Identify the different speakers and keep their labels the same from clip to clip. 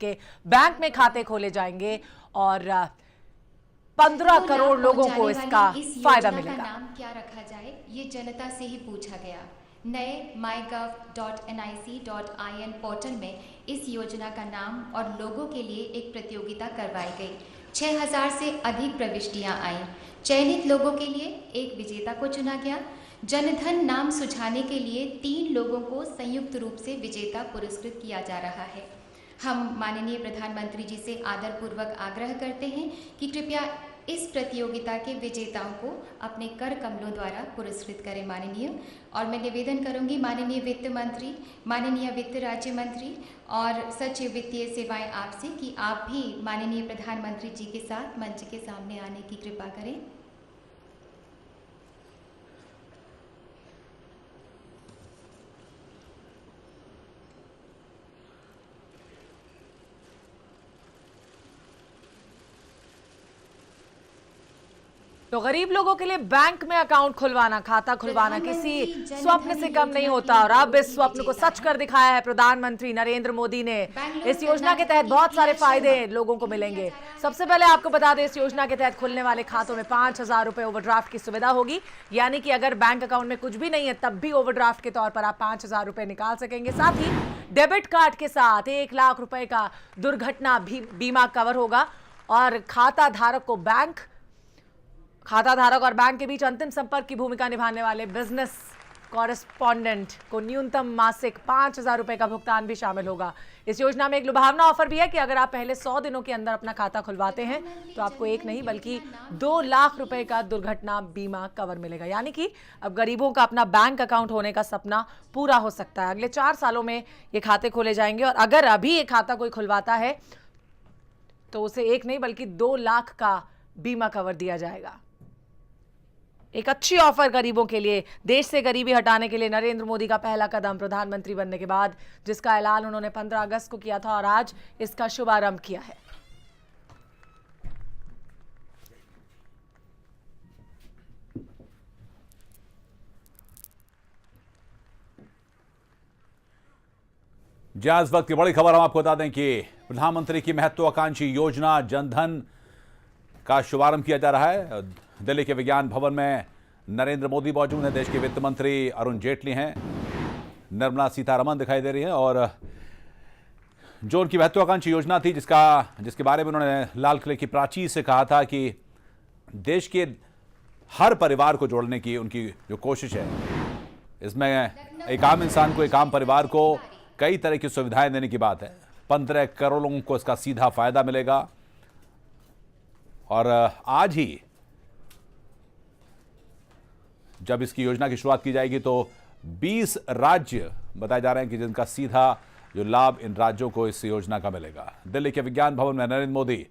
Speaker 1: के बैंक में खाते खोले जाएंगे और 15 करोड़ लोगों को इसका फायदा मिलेगा।
Speaker 2: नाम क्या रखा जाए, ये जनता से ही पूछा गया। नए mygov.nic.in पोर्टल में इस योजना का नाम और लोगों के लिए एक प्रतियोगिता करवाई गई। 6000 से अधिक प्रविष्टियां आईं। चयनित लोगों के लिए एक विजेता को चुना गया। जनधन नाम सुझाने के लिए 3 लोगों को संयुक्त रूप से विजेता पुरस्कृत किया जा रहा है। हम माननीय प्रधानमंत्री जी से आदरपूर्वक आग्रह करते हैं कि कृपया इस प्रतियोगिता के विजेताओं को अपने कर कमलों द्वारा पुरस्कृत करें माननीय। और मैं निवेदन करूंगी माननीय वित्त मंत्री, माननीय वित्त राज्य मंत्री और सचिव वित्तीय सेवाएं आपसे कि आप भी माननीय प्रधानमंत्री जी के साथ मंच के सामने आने की कृपा करें।
Speaker 1: तो गरीब लोगों के लिए बैंक में अकाउंट खुलवाना, खाता खुलवाना किसी स्वप्न से कम नहीं होता और अब इस स्वप्न को सच कर दिखाया है प्रधानमंत्री नरेंद्र मोदी ने। इस योजना के तहत बहुत सारे फायदे लोगों को मिलेंगे। सबसे पहले आपको बता दें, इस योजना के तहत खुलने वाले खातों में 5000 रुपए ओवरड्राफ्ट की सुविधा होगी, यानी कि अगर बैंक अकाउंट में कुछ भी नहीं है तब भी ओवरड्राफ्ट के तौर पर आप 5000 रुपए निकाल सकेंगे। साथ ही डेबिट कार्ड के साथ 1 लाख रुपए का दुर्घटना बीमा कवर होगा और खाता धारक और बैंक के बीच अंतिम संपर्क की भूमिका निभाने वाले बिजनेस कॉरेस्पॉन्डेंट को न्यूनतम मासिक 5000 रुपए का भुगतान भी शामिल होगा। इस योजना में एक लुभावना ऑफर भी है कि अगर आप पहले 100 दिनों के अंदर अपना खाता खुलवाते हैं तो आपको 1 नहीं बल्कि 2 लाख रुपए का दुर्घटना बीमा कवर मिलेगा, यानी कि अब गरीबों का अपना बैंक अकाउंट होने का सपना पूरा हो सकता है। अगले 4 सालों में ये खाते खोले जाएंगे और अगर अभी ये खाता कोई खुलवाता है तो उसे 1 नहीं बल्कि 2 लाख का बीमा कवर दिया जाएगा। एक अच्छी ऑफर गरीबों के लिए। देश से गरीबी हटाने के लिए नरेंद्र मोदी का पहला कदम प्रधानमंत्री बनने के बाद, जिसका ऐलान उन्होंने 15 अगस्त को किया था और आज इसका शुभारंभ किया है।
Speaker 3: जी, इस वक्त की बड़ी खबर हम आपको बता दें कि प्रधानमंत्री की महत्वाकांक्षी योजना जनधन का शुभारंभ किया जा रहा है। दिल्ली के विज्ञान भवन में नरेंद्र मोदी मौजूद हैं, देश के वित्त मंत्री अरुण जेटली हैं, निर्मला सीतारमण दिखाई दे रही हैं और जो उनकी महत्वाकांक्षी योजना थी जिसके बारे में उन्होंने लाल किले की प्राचीर से कहा था कि देश के हर परिवार को जोड़ने की उनकी जो कोशिश है, इसमें एक आम इंसान को, एक आम परिवार को कई तरह की सुविधाएं देने की बात है। 15 करोड़ लोगों को इसका सीधा फायदा मिलेगा और आज ही जब इसकी योजना की शुरुआत की जाएगी तो 20 राज्य बताए जा रहे हैं कि जिनका सीधा जो लाभ इन राज्यों को इस योजना का मिलेगा। दिल्ली के विज्ञान भवन में नरेंद्र मोदी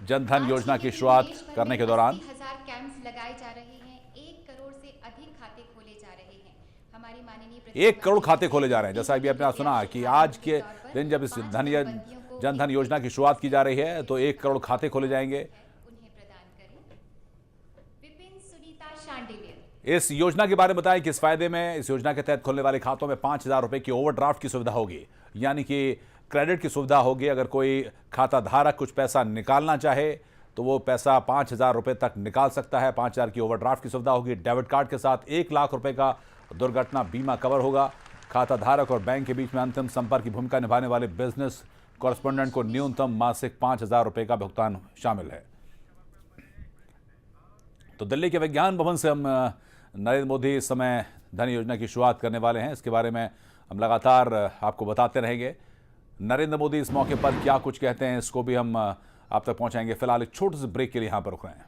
Speaker 3: जनधन योजना की शुरुआत करने के दौरान
Speaker 2: 80,000 कैंप्स लगाए जा रहे हैं। 1 करोड़ से अधिक खाते खोले जा रहे हैं। हमारी माननीय
Speaker 3: 1 करोड़ खाते खोले जा रहे हैं। जैसा अभी आपने सुना कि आज के दिन जब इस जनधन योजना की शुरुआत की जा रही है तो 1 करोड़ खाते खोले जाएंगे। इस योजना के बारे में बताएं कि इस फायदे में, इस योजना के तहत खोलने वाले खातों में 5000 रुपए की ओवरड्राफ्ट की सुविधा होगी, यानी कि क्रेडिट की सुविधा होगी। अगर कोई खाता धारक कुछ पैसा निकालना चाहे तो वो पैसा 5000 रुपए तक निकाल सकता है। 5000 की ओवरड्राफ्ट की सुविधा होगी। डेबिट कार्ड के साथ 1 लाख रुपए का दुर्घटना बीमा कवर होगा। खाता धारक और बैंक के बीच में अंतिम संपर्क की भूमिका निभाने वाले बिजनेस कॉरेस्पॉन्डेंट को न्यूनतम मासिक 5000 रुपए का भुगतान शामिल है। तो दिल्ली के विज्ञान भवन से हम नरेंद्र मोदी इस समय धन योजना की शुरुआत करने वाले हैं। इसके बारे में हम लगातार आपको बताते रहेंगे। नरेंद्र मोदी इस मौके पर क्या कुछ कहते हैं इसको भी हम आप तक पहुंचाएंगे। फिलहाल एक छोटे से ब्रेक के लिए यहां पर रुक रहे हैं।